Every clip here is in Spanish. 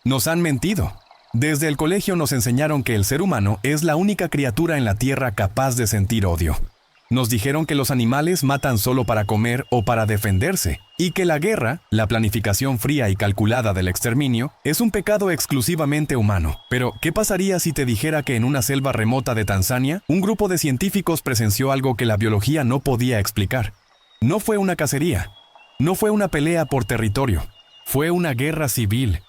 Nos han mentido. Desde el colegio nos enseñaron que el ser humano es la única criatura en la Tierra capaz de sentir odio. Nos dijeron que los animales matan solo para comer o para defenderse, y que la guerra, la planificación fría y calculada del exterminio, es un pecado exclusivamente humano. Pero, ¿qué pasaría si te dijera que en una selva remota de Tanzania, un grupo de científicos presenció algo que la biología no podía explicar? No fue una cacería, no fue una pelea por territorio, fue una guerra civil,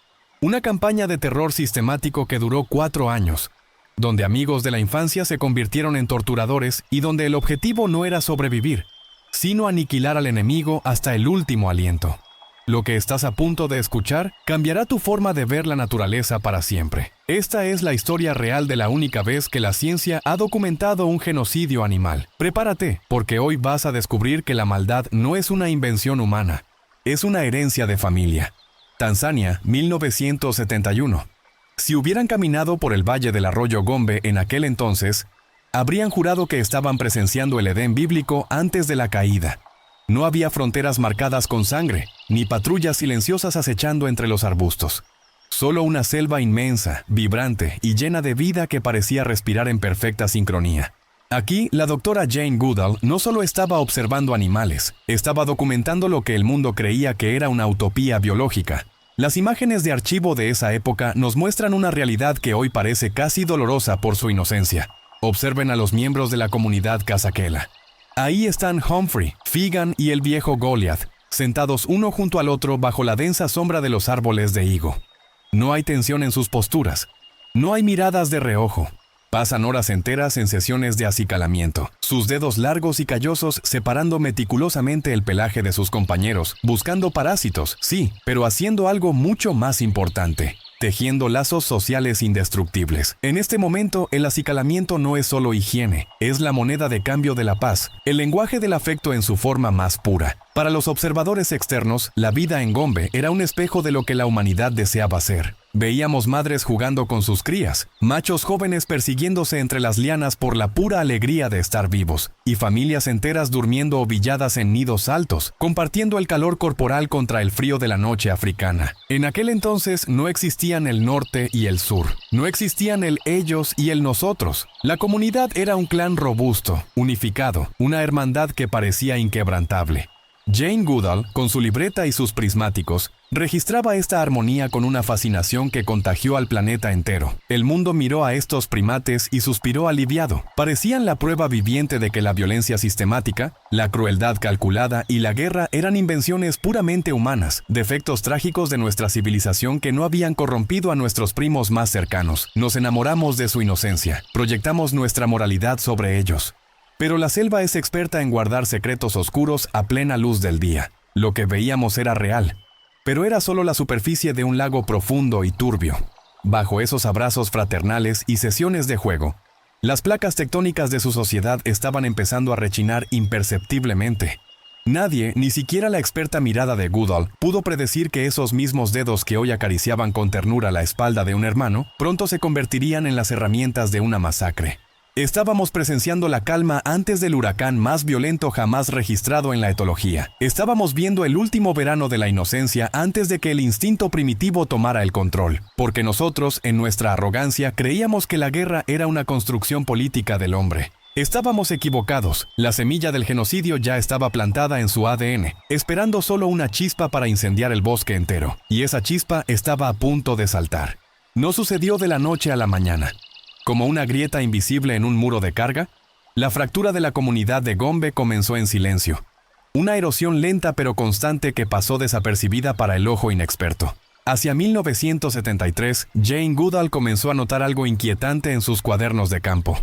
una campaña de terror sistemático que duró 4 años, donde amigos de la infancia se convirtieron en torturadores y donde el objetivo no era sobrevivir, sino aniquilar al enemigo hasta el último aliento. Lo que estás a punto de escuchar cambiará tu forma de ver la naturaleza para siempre. Esta es la historia real de la única vez que la ciencia ha documentado un genocidio animal. Prepárate, porque hoy vas a descubrir que la maldad no es una invención humana, es una herencia de familia. Tanzania, 1971. Si hubieran caminado por el valle del arroyo Gombe en aquel entonces, habrían jurado que estaban presenciando el Edén bíblico antes de la caída. No había fronteras marcadas con sangre, ni patrullas silenciosas acechando entre los arbustos. Solo una selva inmensa, vibrante y llena de vida que parecía respirar en perfecta sincronía. Aquí, la doctora Jane Goodall no solo estaba observando animales, estaba documentando lo que el mundo creía que era una utopía biológica. Las imágenes de archivo de esa época nos muestran una realidad que hoy parece casi dolorosa por su inocencia. Observen a los miembros de la comunidad Kasakela. Ahí están Humphrey, Figan y el viejo Goliath, sentados uno junto al otro bajo la densa sombra de los árboles de higo. No hay tensión en sus posturas, no hay miradas de reojo. Pasan horas enteras en sesiones de acicalamiento, sus dedos largos y callosos separando meticulosamente el pelaje de sus compañeros, buscando parásitos, sí, pero haciendo algo mucho más importante, tejiendo lazos sociales indestructibles. En este momento, el acicalamiento no es solo higiene, es la moneda de cambio de la paz, el lenguaje del afecto en su forma más pura. Para los observadores externos, la vida en Gombe era un espejo de lo que la humanidad deseaba ser. Veíamos madres jugando con sus crías, machos jóvenes persiguiéndose entre las lianas por la pura alegría de estar vivos, y familias enteras durmiendo ovilladas en nidos altos, compartiendo el calor corporal contra el frío de la noche africana. En aquel entonces no existían el norte y el sur, no existían el ellos y el nosotros. La comunidad era un clan robusto, unificado, una hermandad que parecía inquebrantable. Jane Goodall, con su libreta y sus prismáticos, registraba esta armonía con una fascinación que contagió al planeta entero. El mundo miró a estos primates y suspiró aliviado. Parecían la prueba viviente de que la violencia sistemática, la crueldad calculada y la guerra eran invenciones puramente humanas, defectos trágicos de nuestra civilización que no habían corrompido a nuestros primos más cercanos. Nos enamoramos de su inocencia, proyectamos nuestra moralidad sobre ellos. Pero la selva es experta en guardar secretos oscuros a plena luz del día. Lo que veíamos era real, pero era solo la superficie de un lago profundo y turbio. Bajo esos abrazos fraternales y sesiones de juego, las placas tectónicas de su sociedad estaban empezando a rechinar imperceptiblemente. Nadie, ni siquiera la experta mirada de Goodall, pudo predecir que esos mismos dedos que hoy acariciaban con ternura la espalda de un hermano, pronto se convertirían en las herramientas de una masacre. Estábamos presenciando la calma antes del huracán más violento jamás registrado en la etología. Estábamos viendo el último verano de la inocencia antes de que el instinto primitivo tomara el control. Porque nosotros, en nuestra arrogancia, creíamos que la guerra era una construcción política del hombre. Estábamos equivocados. La semilla del genocidio ya estaba plantada en su ADN, esperando solo una chispa para incendiar el bosque entero. Y esa chispa estaba a punto de saltar. No sucedió de la noche a la mañana. Como una grieta invisible en un muro de carga, la fractura de la comunidad de Gombe comenzó en silencio. Una erosión lenta pero constante que pasó desapercibida para el ojo inexperto. Hacia 1973, Jane Goodall comenzó a notar algo inquietante en sus cuadernos de campo.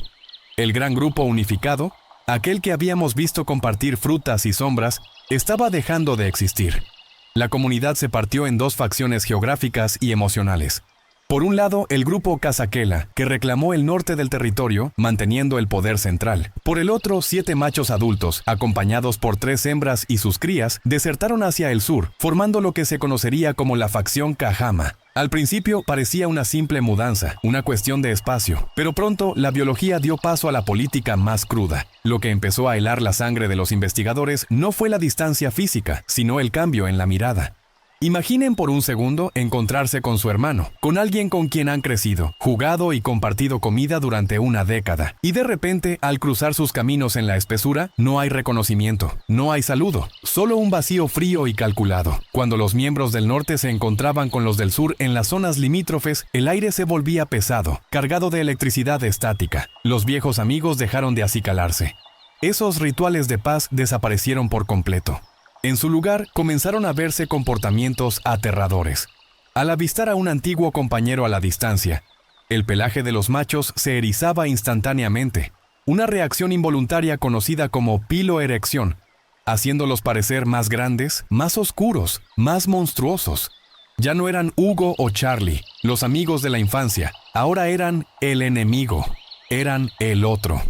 El gran grupo unificado, aquel que habíamos visto compartir frutas y sombras, estaba dejando de existir. La comunidad se partió en 2 facciones geográficas y emocionales. Por un lado, el grupo Kasakela, que reclamó el norte del territorio, manteniendo el poder central. Por el otro, 7 machos adultos, acompañados por 3 hembras y sus crías, desertaron hacia el sur, formando lo que se conocería como la facción Kahama. Al principio parecía una simple mudanza, una cuestión de espacio, pero pronto la biología dio paso a la política más cruda. Lo que empezó a helar la sangre de los investigadores no fue la distancia física, sino el cambio en la mirada. Imaginen por un segundo encontrarse con su hermano, con alguien con quien han crecido, jugado y compartido comida durante una década, y de repente, al cruzar sus caminos en la espesura, no hay reconocimiento, no hay saludo, solo un vacío frío y calculado. Cuando los miembros del norte se encontraban con los del sur en las zonas limítrofes, el aire se volvía pesado, cargado de electricidad estática. Los viejos amigos dejaron de acicalarse. Esos rituales de paz desaparecieron por completo. En su lugar, comenzaron a verse comportamientos aterradores. Al avistar a un antiguo compañero a la distancia, el pelaje de los machos se erizaba instantáneamente, una reacción involuntaria conocida como piloerección, haciéndolos parecer más grandes, más oscuros, más monstruosos. Ya no eran Hugo o Charlie, los amigos de la infancia, ahora eran el enemigo, eran el otro.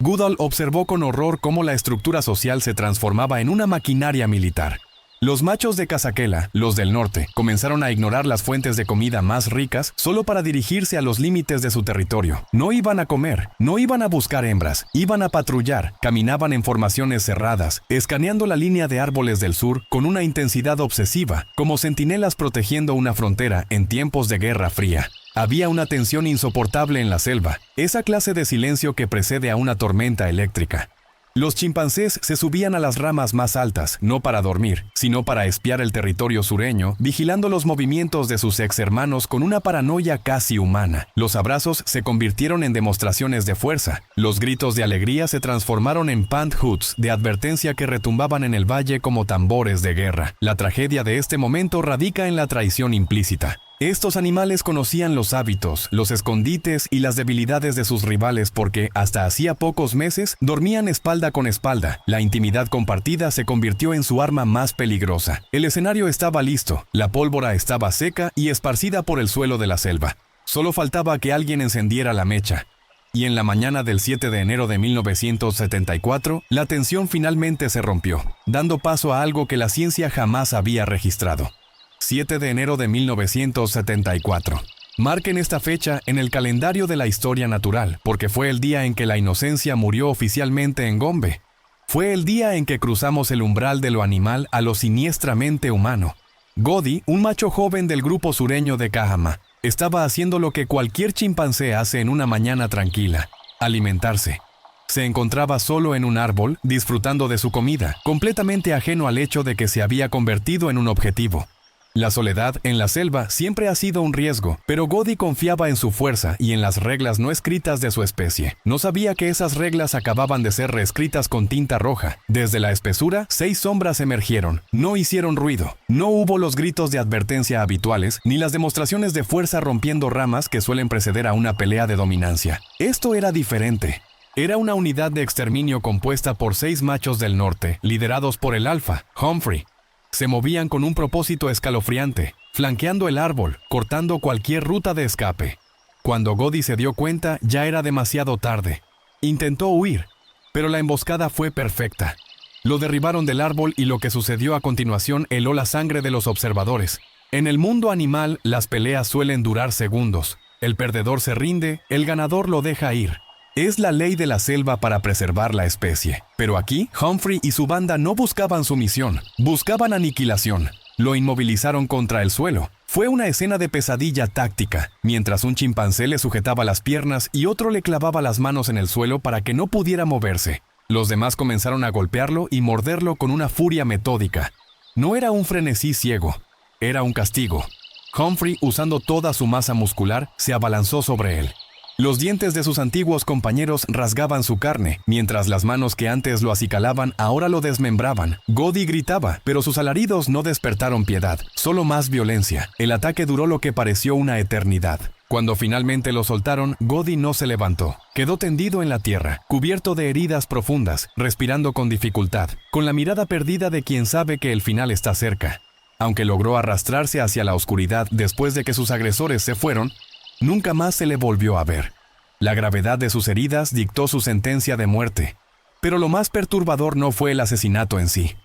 Goodall observó con horror cómo la estructura social se transformaba en una maquinaria militar. Los machos de Casaquela, los del norte, comenzaron a ignorar las fuentes de comida más ricas solo para dirigirse a los límites de su territorio. No iban a comer, no iban a buscar hembras, iban a patrullar, caminaban en formaciones cerradas, escaneando la línea de árboles del sur con una intensidad obsesiva, como centinelas protegiendo una frontera en tiempos de Guerra Fría. Había una tensión insoportable en la selva, esa clase de silencio que precede a una tormenta eléctrica. Los chimpancés se subían a las ramas más altas, no para dormir, sino para espiar el territorio sureño, vigilando los movimientos de sus ex-hermanos con una paranoia casi humana. Los abrazos se convirtieron en demostraciones de fuerza. Los gritos de alegría se transformaron en pant-hoots de advertencia que retumbaban en el valle como tambores de guerra. La tragedia de este momento radica en la traición implícita. Estos animales conocían los hábitos, los escondites y las debilidades de sus rivales porque, hasta hacía pocos meses, dormían espalda con espalda. La intimidad compartida se convirtió en su arma más peligrosa. El escenario estaba listo, la pólvora estaba seca y esparcida por el suelo de la selva. Solo faltaba que alguien encendiera la mecha. Y en la mañana del 7 de enero de 1974, la tensión finalmente se rompió, dando paso a algo que la ciencia jamás había registrado. 7 de enero de 1974. Marquen esta fecha en el calendario de la historia natural, porque fue el día en que la inocencia murió oficialmente en Gombe. Fue el día en que cruzamos el umbral de lo animal a lo siniestramente humano. Godi, un macho joven del grupo sureño de Cajama, estaba haciendo lo que cualquier chimpancé hace en una mañana tranquila: alimentarse. Se encontraba solo en un árbol, disfrutando de su comida, completamente ajeno al hecho de que se había convertido en un objetivo. La soledad en la selva siempre ha sido un riesgo, pero Godi confiaba en su fuerza y en las reglas no escritas de su especie. No sabía que esas reglas acababan de ser reescritas con tinta roja. Desde la espesura, 6 sombras emergieron. No hicieron ruido. No hubo los gritos de advertencia habituales, ni las demostraciones de fuerza rompiendo ramas que suelen preceder a una pelea de dominancia. Esto era diferente. Era una unidad de exterminio compuesta por 6 machos del norte, liderados por el alfa, Humphrey. Se movían con un propósito escalofriante, flanqueando el árbol, cortando cualquier ruta de escape. Cuando Godi se dio cuenta, ya era demasiado tarde. Intentó huir, pero la emboscada fue perfecta. Lo derribaron del árbol y lo que sucedió a continuación heló la sangre de los observadores. En el mundo animal, las peleas suelen durar segundos. El perdedor se rinde, el ganador lo deja ir. Es la ley de la selva para preservar la especie. Pero aquí, Humphrey y su banda no buscaban sumisión, buscaban aniquilación. Lo inmovilizaron contra el suelo. Fue una escena de pesadilla táctica, mientras un chimpancé le sujetaba las piernas y otro le clavaba las manos en el suelo para que no pudiera moverse. Los demás comenzaron a golpearlo y morderlo con una furia metódica. No era un frenesí ciego, era un castigo. Humphrey, usando toda su masa muscular, se abalanzó sobre él. Los dientes de sus antiguos compañeros rasgaban su carne, mientras las manos que antes lo acicalaban ahora lo desmembraban. Godi gritaba, pero sus alaridos no despertaron piedad, solo más violencia. El ataque duró lo que pareció una eternidad. Cuando finalmente lo soltaron, Godi no se levantó. Quedó tendido en la tierra, cubierto de heridas profundas, respirando con dificultad, con la mirada perdida de quien sabe que el final está cerca. Aunque logró arrastrarse hacia la oscuridad después de que sus agresores se fueron, nunca más se le volvió a ver. La gravedad de sus heridas dictó su sentencia de muerte. Pero lo más perturbador no fue el asesinato en sí.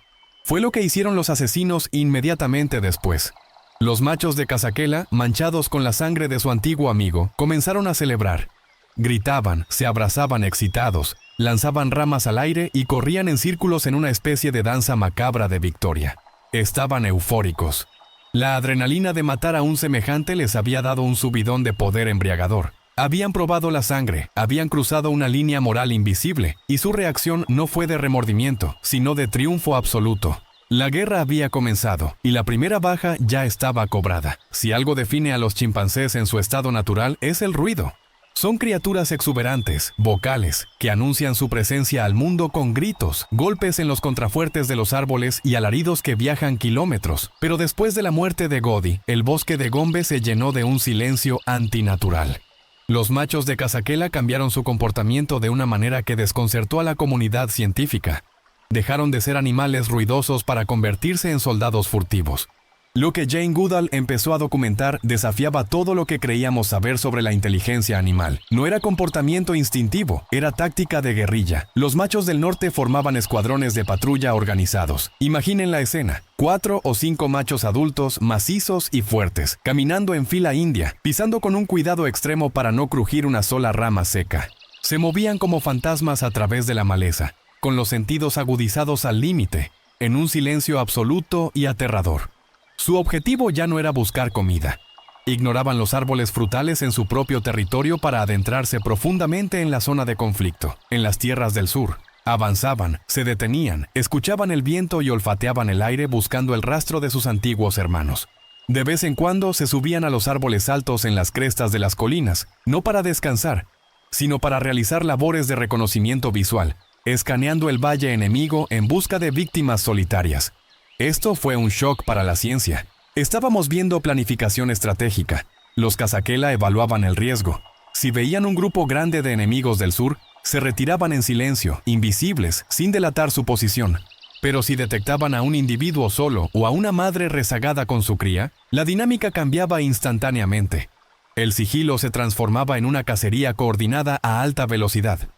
Fue lo que hicieron los asesinos inmediatamente después. Los machos de Casaquela, manchados con la sangre de su antiguo amigo, comenzaron a celebrar. Gritaban, se abrazaban excitados, lanzaban ramas al aire y corrían en círculos en una especie de danza macabra de victoria. Estaban eufóricos. La adrenalina de matar a un semejante les había dado un subidón de poder embriagador. Habían probado la sangre, habían cruzado una línea moral invisible, y su reacción no fue de remordimiento, sino de triunfo absoluto. La guerra había comenzado, y la primera baja ya estaba cobrada. Si algo define a los chimpancés en su estado natural es el ruido. Son criaturas exuberantes, vocales, que anuncian su presencia al mundo con gritos, golpes en los contrafuertes de los árboles y alaridos que viajan kilómetros. Pero después de la muerte de Godi, el bosque de Gombe se llenó de un silencio antinatural. Los machos de Casaquela cambiaron su comportamiento de una manera que desconcertó a la comunidad científica. Dejaron de ser animales ruidosos para convertirse en soldados furtivos. Lo que Jane Goodall empezó a documentar desafiaba todo lo que creíamos saber sobre la inteligencia animal. No era comportamiento instintivo, era táctica de guerrilla. Los machos del norte formaban escuadrones de patrulla organizados. Imaginen la escena: 4 o 5 machos adultos, macizos y fuertes, caminando en fila india, pisando con un cuidado extremo para no crujir una sola rama seca. Se movían como fantasmas a través de la maleza, con los sentidos agudizados al límite, en un silencio absoluto y aterrador. Su objetivo ya no era buscar comida. Ignoraban los árboles frutales en su propio territorio para adentrarse profundamente en la zona de conflicto, en las tierras del sur. Avanzaban, se detenían, escuchaban el viento y olfateaban el aire buscando el rastro de sus antiguos hermanos. De vez en cuando se subían a los árboles altos en las crestas de las colinas, no para descansar, sino para realizar labores de reconocimiento visual, escaneando el valle enemigo en busca de víctimas solitarias. Esto fue un shock para la ciencia. Estábamos viendo planificación estratégica. Los Casaquela evaluaban el riesgo. Si veían un grupo grande de enemigos del sur, se retiraban en silencio, invisibles, sin delatar su posición. Pero si detectaban a un individuo solo o a una madre rezagada con su cría, la dinámica cambiaba instantáneamente. El sigilo se transformaba en una cacería coordinada a alta velocidad.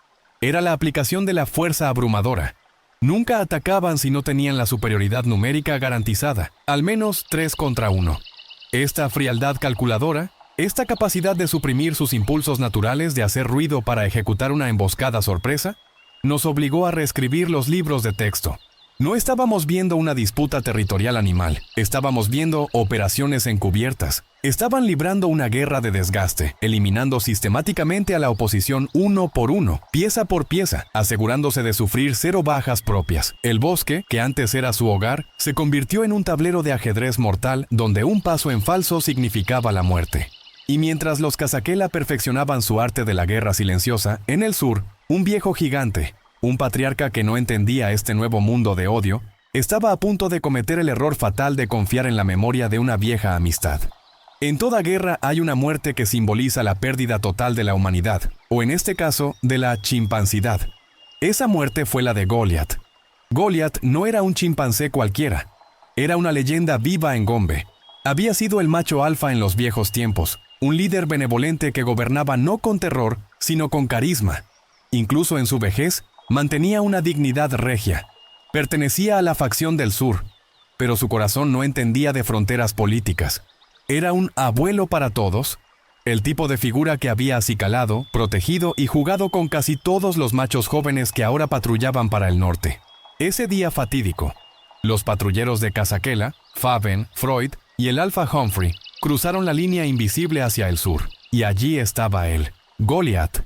Era la aplicación de la fuerza abrumadora. Nunca atacaban si no tenían la superioridad numérica garantizada, al menos 3 contra 1. Esta frialdad calculadora, esta capacidad de suprimir sus impulsos naturales de hacer ruido para ejecutar una emboscada sorpresa, nos obligó a reescribir los libros de texto. No estábamos viendo una disputa territorial animal, estábamos viendo operaciones encubiertas. Estaban librando una guerra de desgaste, eliminando sistemáticamente a la oposición uno por uno, pieza por pieza, asegurándose de sufrir 0 bajas propias. El bosque, que antes era su hogar, se convirtió en un tablero de ajedrez mortal donde un paso en falso significaba la muerte. Y mientras los Casaquela perfeccionaban su arte de la guerra silenciosa, en el sur, un viejo gigante, un patriarca que no entendía este nuevo mundo de odio, estaba a punto de cometer el error fatal de confiar en la memoria de una vieja amistad. En toda guerra hay una muerte que simboliza la pérdida total de la humanidad, o en este caso, de la chimpancidad. Esa muerte fue la de Goliat. Goliat no era un chimpancé cualquiera. Era una leyenda viva en Gombe. Había sido el macho alfa en los viejos tiempos, un líder benevolente que gobernaba no con terror, sino con carisma. Incluso en su vejez, mantenía una dignidad regia. Pertenecía a la facción del sur, pero su corazón no entendía de fronteras políticas. Era un abuelo para todos, el tipo de figura que había acicalado, protegido y jugado con casi todos los machos jóvenes que ahora patrullaban para el norte. Ese día fatídico, los patrulleros de Casaquela, Faven, Freud y el Alfa Humphrey cruzaron la línea invisible hacia el sur, y allí estaba él, Goliat,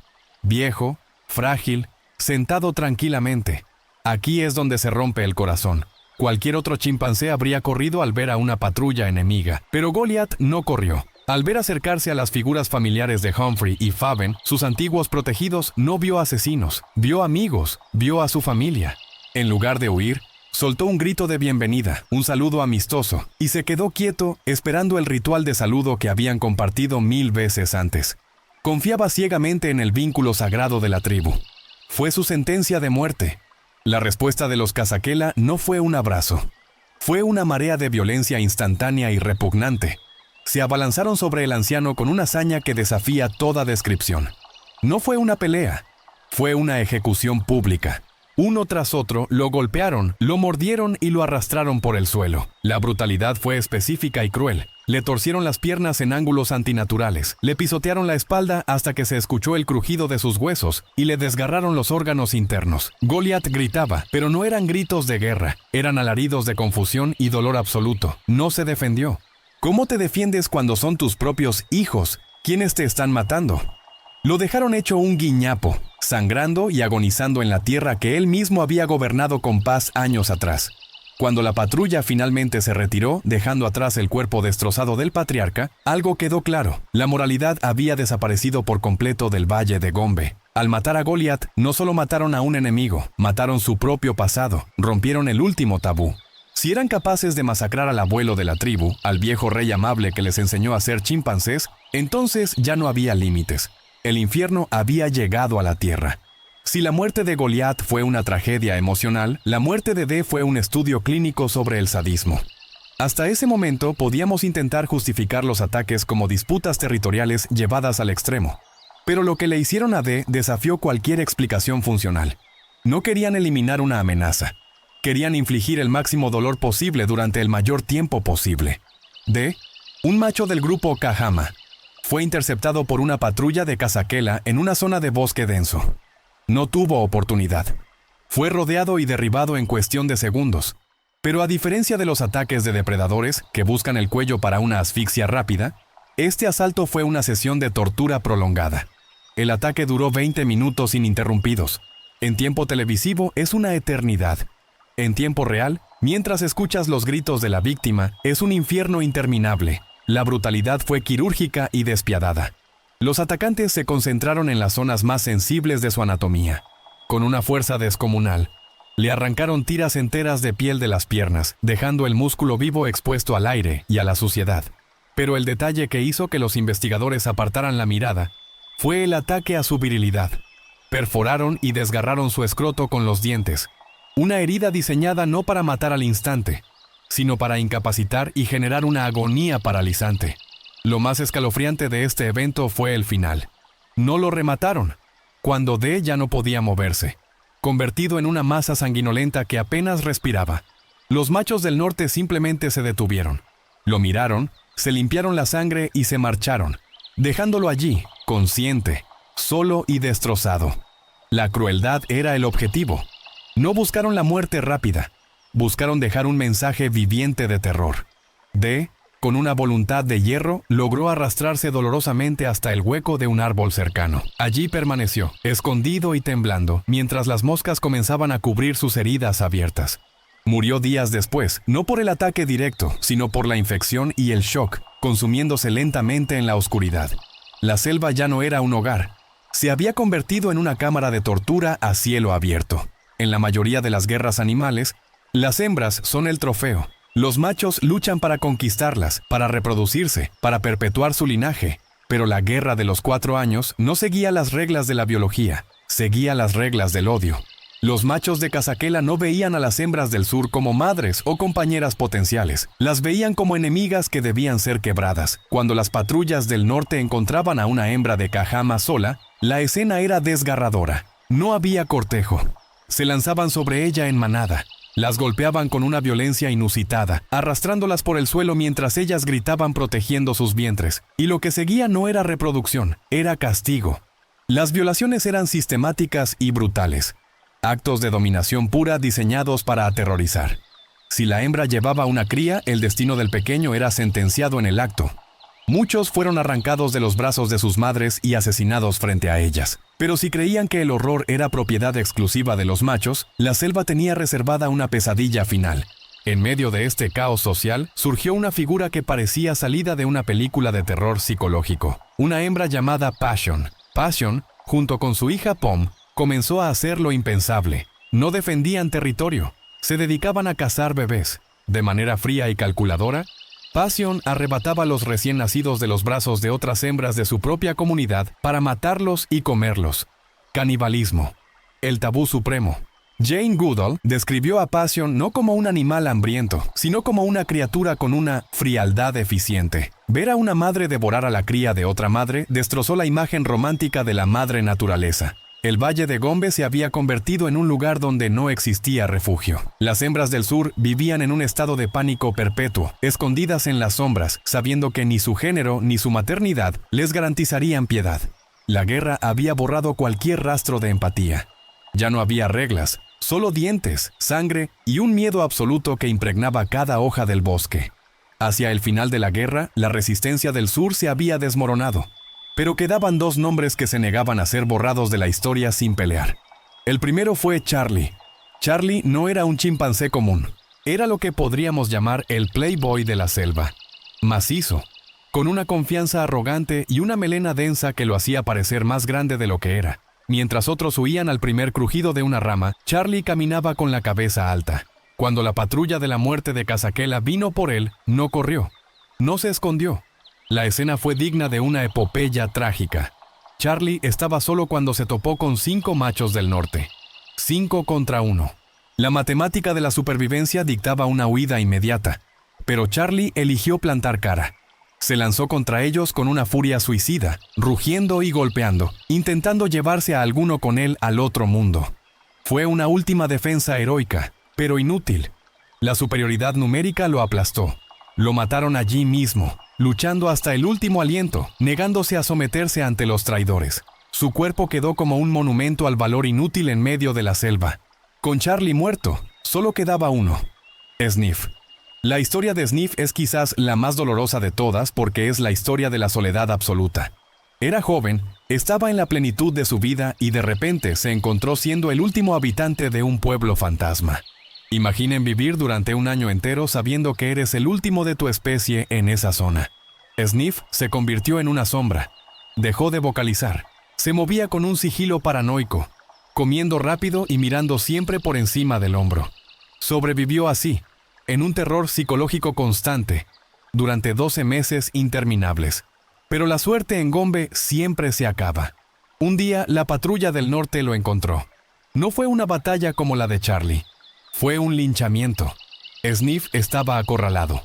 viejo, frágil, sentado tranquilamente. Aquí es donde se rompe el corazón. Cualquier otro chimpancé habría corrido al ver a una patrulla enemiga, pero Goliat no corrió. Al ver acercarse a las figuras familiares de Humphrey y Faven, sus antiguos protegidos, no vio asesinos, vio amigos, vio a su familia. En lugar de huir, soltó un grito de bienvenida, un saludo amistoso, y se quedó quieto esperando el ritual de saludo que habían compartido 1000 veces antes. Confiaba ciegamente en el vínculo sagrado de la tribu. Fue su sentencia de muerte. La respuesta de los Casaquela no fue un abrazo. Fue una marea de violencia instantánea y repugnante. Se abalanzaron sobre el anciano con una hazaña que desafía toda descripción. No fue una pelea, fue una ejecución pública. Uno tras otro lo golpearon, lo mordieron y lo arrastraron por el suelo. La brutalidad fue específica y cruel. Le torcieron las piernas en ángulos antinaturales, le pisotearon la espalda hasta que se escuchó el crujido de sus huesos y le desgarraron los órganos internos. Goliat gritaba, pero no eran gritos de guerra, eran alaridos de confusión y dolor absoluto. No se defendió. ¿Cómo te defiendes cuando son tus propios hijos quienes te están matando? Lo dejaron hecho un guiñapo, sangrando y agonizando en la tierra que él mismo había gobernado con paz años atrás. Cuando la patrulla finalmente se retiró, dejando atrás el cuerpo destrozado del patriarca, algo quedó claro: la moralidad había desaparecido por completo del valle de Gombe. Al matar a Goliat, no solo mataron a un enemigo, mataron su propio pasado, rompieron el último tabú. Si eran capaces de masacrar al abuelo de la tribu, al viejo rey amable que les enseñó a ser chimpancés, entonces ya no había límites. El infierno había llegado a la tierra. Si la muerte de Goliat fue una tragedia emocional, la muerte de D fue un estudio clínico sobre el sadismo. Hasta ese momento podíamos intentar justificar los ataques como disputas territoriales llevadas al extremo. Pero lo que le hicieron a D desafió cualquier explicación funcional. No querían eliminar una amenaza. Querían infligir el máximo dolor posible durante el mayor tiempo posible. D, un macho del grupo Kahama, fue interceptado por una patrulla de Casaquela en una zona de bosque denso. No tuvo oportunidad. Fue rodeado y derribado en cuestión de segundos. Pero a diferencia de los ataques de depredadores que buscan el cuello para una asfixia rápida, este asalto fue una sesión de tortura prolongada. El ataque duró 20 minutos ininterrumpidos. En tiempo televisivo es una eternidad. En tiempo real, mientras escuchas los gritos de la víctima, es un infierno interminable. La brutalidad fue quirúrgica y despiadada. Los atacantes se concentraron en las zonas más sensibles de su anatomía. Con una fuerza descomunal, le arrancaron tiras enteras de piel de las piernas, dejando el músculo vivo expuesto al aire y a la suciedad. Pero el detalle que hizo que los investigadores apartaran la mirada fue el ataque a su virilidad. Perforaron y desgarraron su escroto con los dientes. Una herida diseñada no para matar al instante, sino para incapacitar y generar una agonía paralizante. Lo más escalofriante de este evento fue el final. No lo remataron, cuando D ya no podía moverse, convertido en una masa sanguinolenta que apenas respiraba. Los machos del norte simplemente se detuvieron. Lo miraron, se limpiaron la sangre y se marcharon, dejándolo allí, consciente, solo y destrozado. La crueldad era el objetivo. No buscaron la muerte rápida, buscaron dejar un mensaje viviente de terror. D, con una voluntad de hierro, logró arrastrarse dolorosamente hasta el hueco de un árbol cercano. Allí permaneció, escondido y temblando, mientras las moscas comenzaban a cubrir sus heridas abiertas. Murió días después, no por el ataque directo, sino por la infección y el shock, consumiéndose lentamente en la oscuridad. La selva ya no era un hogar. Se había convertido en una cámara de tortura a cielo abierto. En la mayoría de las guerras animales, las hembras son el trofeo. Los machos luchan para conquistarlas, para reproducirse, para perpetuar su linaje. Pero la guerra de los 4 años no seguía las reglas de la biología, seguía las reglas del odio. Los machos de Casaquela no veían a las hembras del sur como madres o compañeras potenciales. Las veían como enemigas que debían ser quebradas. Cuando las patrullas del norte encontraban a una hembra de Kahama sola, la escena era desgarradora. No había cortejo. Se lanzaban sobre ella en manada. Las golpeaban con una violencia inusitada, arrastrándolas por el suelo mientras ellas gritaban protegiendo sus vientres. Y lo que seguía no era reproducción, era castigo. Las violaciones eran sistemáticas y brutales. Actos de dominación pura diseñados para aterrorizar. Si la hembra llevaba una cría, el destino del pequeño era sentenciado en el acto. Muchos fueron arrancados de los brazos de sus madres y asesinados frente a ellas. Pero si creían que el horror era propiedad exclusiva de los machos, la selva tenía reservada una pesadilla final. En medio de este caos social, surgió una figura que parecía salida de una película de terror psicológico. Una hembra llamada Passion. Passion, junto con su hija Pom, comenzó a hacer lo impensable. No defendían territorio, se dedicaban a cazar bebés. De manera fría y calculadora, Passion arrebataba a los recién nacidos de los brazos de otras hembras de su propia comunidad para matarlos y comerlos. Canibalismo. El tabú supremo. Jane Goodall describió a Passion no como un animal hambriento, sino como una criatura con una frialdad eficiente. Ver a una madre devorar a la cría de otra madre destrozó la imagen romántica de la madre naturaleza. El valle de Gombe se había convertido en un lugar donde no existía refugio. Las hembras del sur vivían en un estado de pánico perpetuo, escondidas en las sombras, sabiendo que ni su género ni su maternidad les garantizarían piedad. La guerra había borrado cualquier rastro de empatía. Ya no había reglas, solo dientes, sangre y un miedo absoluto que impregnaba cada hoja del bosque. Hacia el final de la guerra, la resistencia del sur se había desmoronado. Pero quedaban dos nombres que se negaban a ser borrados de la historia sin pelear. El primero fue Charlie. Charlie no era un chimpancé común. Era lo que podríamos llamar el playboy de la selva. Macizo, con una confianza arrogante y una melena densa que lo hacía parecer más grande de lo que era. Mientras otros huían al primer crujido de una rama, Charlie caminaba con la cabeza alta. Cuando la patrulla de la muerte de Casakela vino por él, no corrió. No se escondió. La escena fue digna de una epopeya trágica. Charlie estaba solo cuando se topó con 5 machos del norte. 5 contra 1. La matemática de la supervivencia dictaba una huida inmediata, pero Charlie eligió plantar cara. Se lanzó contra ellos con una furia suicida, rugiendo y golpeando, intentando llevarse a alguno con él al otro mundo. Fue una última defensa heroica, pero inútil. La superioridad numérica lo aplastó. Lo mataron allí mismo, luchando hasta el último aliento, negándose a someterse ante los traidores. Su cuerpo quedó como un monumento al valor inútil en medio de la selva. Con Charlie muerto, solo quedaba uno: Sniff. La historia de Sniff es quizás la más dolorosa de todas porque es la historia de la soledad absoluta. Era joven, estaba en la plenitud de su vida y de repente se encontró siendo el último habitante de un pueblo fantasma. Imaginen vivir durante un año entero sabiendo que eres el último de tu especie en esa zona. Sniff se convirtió en una sombra. Dejó de vocalizar. Se movía con un sigilo paranoico, comiendo rápido y mirando siempre por encima del hombro. Sobrevivió así, en un terror psicológico constante, durante 12 meses interminables. Pero la suerte en Gombe siempre se acaba. Un día, la patrulla del norte lo encontró. No fue una batalla como la de Charlie. Fue un linchamiento. Sniff estaba acorralado.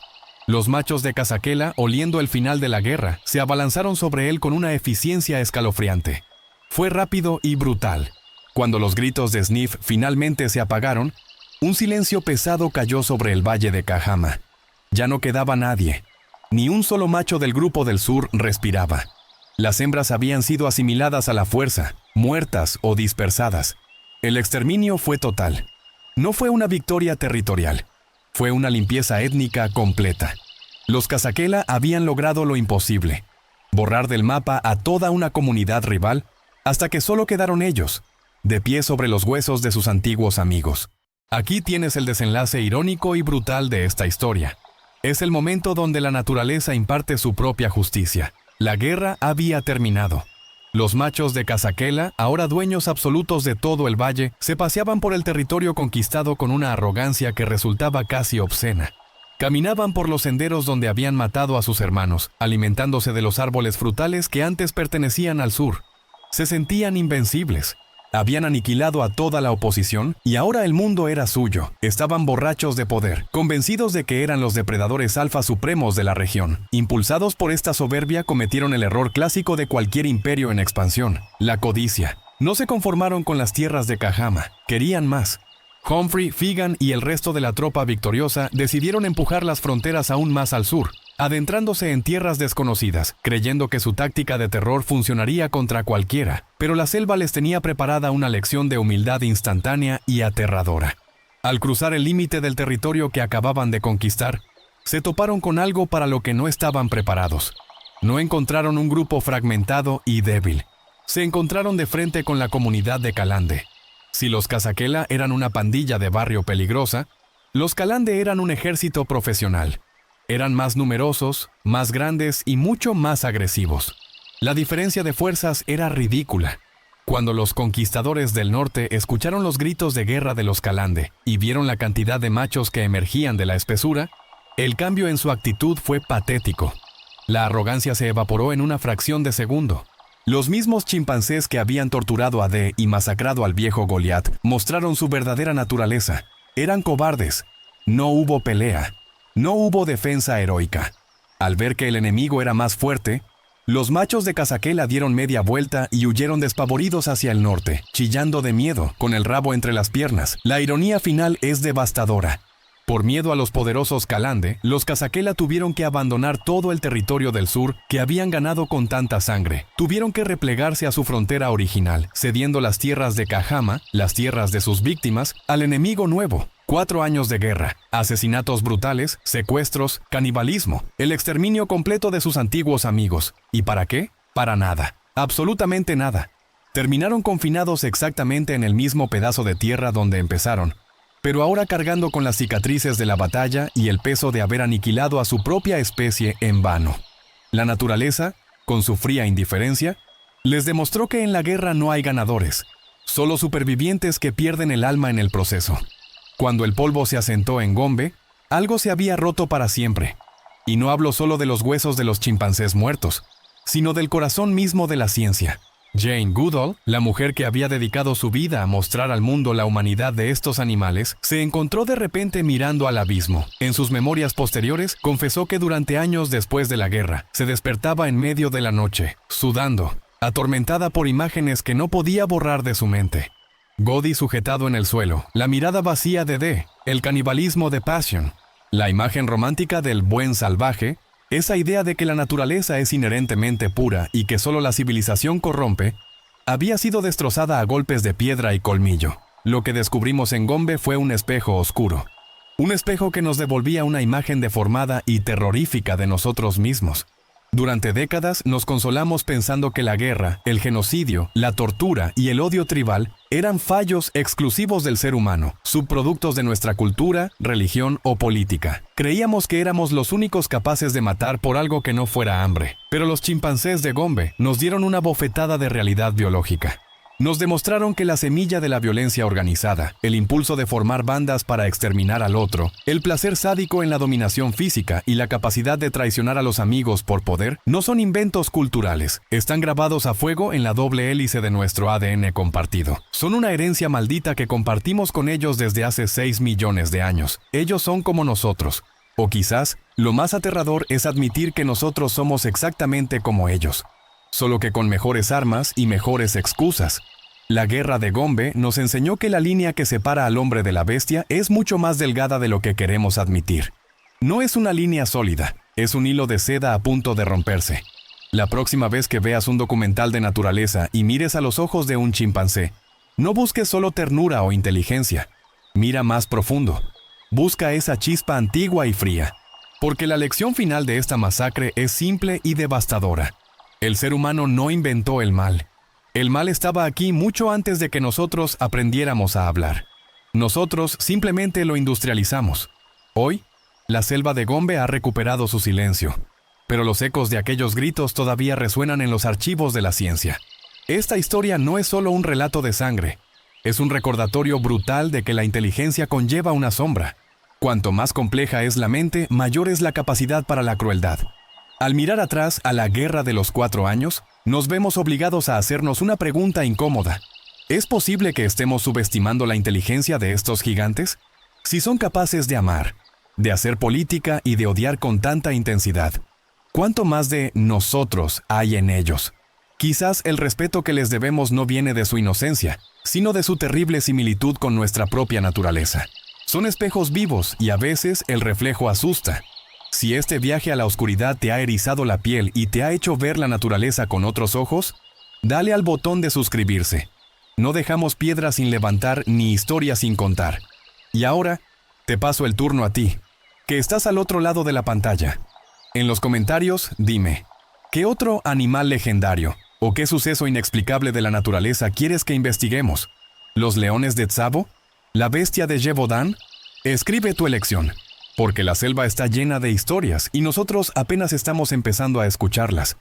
Los machos de Casakela, oliendo el final de la guerra, se abalanzaron sobre él con una eficiencia escalofriante. Fue rápido y brutal. Cuando los gritos de Sniff finalmente se apagaron, un silencio pesado cayó sobre el valle de Cajama. Ya no quedaba nadie. Ni un solo macho del grupo del sur respiraba. Las hembras habían sido asimiladas a la fuerza, muertas o dispersadas. El exterminio fue total. No fue una victoria territorial. Fue una limpieza étnica completa. Los Casakela habían logrado lo imposible: borrar del mapa a toda una comunidad rival hasta que solo quedaron ellos, de pie sobre los huesos de sus antiguos amigos. Aquí tienes el desenlace irónico y brutal de esta historia. Es el momento donde la naturaleza imparte su propia justicia. La guerra había terminado. Los machos de Casakela, ahora dueños absolutos de todo el valle, se paseaban por el territorio conquistado con una arrogancia que resultaba casi obscena. Caminaban por los senderos donde habían matado a sus hermanos, alimentándose de los árboles frutales que antes pertenecían al sur. Se sentían invencibles. Habían aniquilado a toda la oposición y ahora el mundo era suyo. Estaban borrachos de poder, convencidos de que eran los depredadores alfa supremos de la región. Impulsados por esta soberbia, cometieron el error clásico de cualquier imperio en expansión: la codicia. No se conformaron con las tierras de Cajama, querían más. Humphrey, Figan y el resto de la tropa victoriosa decidieron empujar las fronteras aún más al sur, adentrándose en tierras desconocidas, creyendo que su táctica de terror funcionaría contra cualquiera, pero la selva les tenía preparada una lección de humildad instantánea y aterradora. Al cruzar el límite del territorio que acababan de conquistar, se toparon con algo para lo que no estaban preparados. No encontraron un grupo fragmentado y débil. Se encontraron de frente con la comunidad de Calande. Si los Casakela eran una pandilla de barrio peligrosa, los Calande eran un ejército profesional. Eran más numerosos, más grandes y mucho más agresivos. La diferencia de fuerzas era ridícula. Cuando los conquistadores del norte escucharon los gritos de guerra de los Calande y vieron la cantidad de machos que emergían de la espesura, el cambio en su actitud fue patético. La arrogancia se evaporó en una fracción de segundo. Los mismos chimpancés que habían torturado a D y masacrado al viejo Goliat mostraron su verdadera naturaleza. Eran cobardes. No hubo pelea. No hubo defensa heroica. Al ver que el enemigo era más fuerte, los machos de Casakela dieron media vuelta y huyeron despavoridos hacia el norte, chillando de miedo, con el rabo entre las piernas. La ironía final es devastadora. Por miedo a los poderosos Calande, los Casakela tuvieron que abandonar todo el territorio del sur que habían ganado con tanta sangre. Tuvieron que replegarse a su frontera original, cediendo las tierras de Cajama, las tierras de sus víctimas, al enemigo nuevo. 4 años de guerra, asesinatos brutales, secuestros, canibalismo, el exterminio completo de sus antiguos amigos. ¿Y para qué? Para nada. Absolutamente nada. Terminaron confinados exactamente en el mismo pedazo de tierra donde empezaron, pero ahora cargando con las cicatrices de la batalla y el peso de haber aniquilado a su propia especie en vano. La naturaleza, con su fría indiferencia, les demostró que en la guerra no hay ganadores, solo supervivientes que pierden el alma en el proceso. Cuando el polvo se asentó en Gombe, algo se había roto para siempre. Y no hablo solo de los huesos de los chimpancés muertos, sino del corazón mismo de la ciencia. Jane Goodall, la mujer que había dedicado su vida a mostrar al mundo la humanidad de estos animales, se encontró de repente mirando al abismo. En sus memorias posteriores, confesó que durante años después de la guerra, se despertaba en medio de la noche, sudando, atormentada por imágenes que no podía borrar de su mente. Goody sujetado en el suelo, la mirada vacía de D, el canibalismo de Passion, la imagen romántica del buen salvaje, esa idea de que la naturaleza es inherentemente pura y que solo la civilización corrompe, había sido destrozada a golpes de piedra y colmillo. Lo que descubrimos en Gombe fue un espejo oscuro. Un espejo que nos devolvía una imagen deformada y terrorífica de nosotros mismos. Durante décadas nos consolamos pensando que la guerra, el genocidio, la tortura y el odio tribal eran fallos exclusivos del ser humano, subproductos de nuestra cultura, religión o política. Creíamos que éramos los únicos capaces de matar por algo que no fuera hambre. Pero los chimpancés de Gombe nos dieron una bofetada de realidad biológica. Nos demostraron que la semilla de la violencia organizada, el impulso de formar bandas para exterminar al otro, el placer sádico en la dominación física y la capacidad de traicionar a los amigos por poder, no son inventos culturales. Están grabados a fuego en la doble hélice de nuestro ADN compartido. Son una herencia maldita que compartimos con ellos desde hace 6 millones de años. Ellos son como nosotros. O quizás, lo más aterrador es admitir que nosotros somos exactamente como ellos. Solo que con mejores armas y mejores excusas. La guerra de Gombe nos enseñó que la línea que separa al hombre de la bestia es mucho más delgada de lo que queremos admitir. No es una línea sólida, es un hilo de seda a punto de romperse. La próxima vez que veas un documental de naturaleza y mires a los ojos de un chimpancé, no busques solo ternura o inteligencia. Mira más profundo. Busca esa chispa antigua y fría. Porque la lección final de esta masacre es simple y devastadora. El ser humano no inventó el mal. El mal estaba aquí mucho antes de que nosotros aprendiéramos a hablar. Nosotros simplemente lo industrializamos. Hoy, la selva de Gombe ha recuperado su silencio, pero los ecos de aquellos gritos todavía resuenan en los archivos de la ciencia. Esta historia no es solo un relato de sangre, es un recordatorio brutal de que la inteligencia conlleva una sombra. Cuanto más compleja es la mente, mayor es la capacidad para la crueldad. Al mirar atrás a la Guerra de los 4 años, nos vemos obligados a hacernos una pregunta incómoda. ¿Es posible que estemos subestimando la inteligencia de estos gigantes? Si son capaces de amar, de hacer política y de odiar con tanta intensidad, ¿cuánto más de nosotros hay en ellos? Quizás el respeto que les debemos no viene de su inocencia, sino de su terrible similitud con nuestra propia naturaleza. Son espejos vivos y a veces el reflejo asusta. Si este viaje a la oscuridad te ha erizado la piel y te ha hecho ver la naturaleza con otros ojos, dale al botón de suscribirse. No dejamos piedra sin levantar ni historia sin contar. Y ahora, te paso el turno a ti, que estás al otro lado de la pantalla. En los comentarios, dime, ¿qué otro animal legendario o qué suceso inexplicable de la naturaleza quieres que investiguemos? ¿Los leones de Tsavo? ¿La bestia de Gévaudan? Escribe tu elección. Porque la selva está llena de historias y nosotros apenas estamos empezando a escucharlas.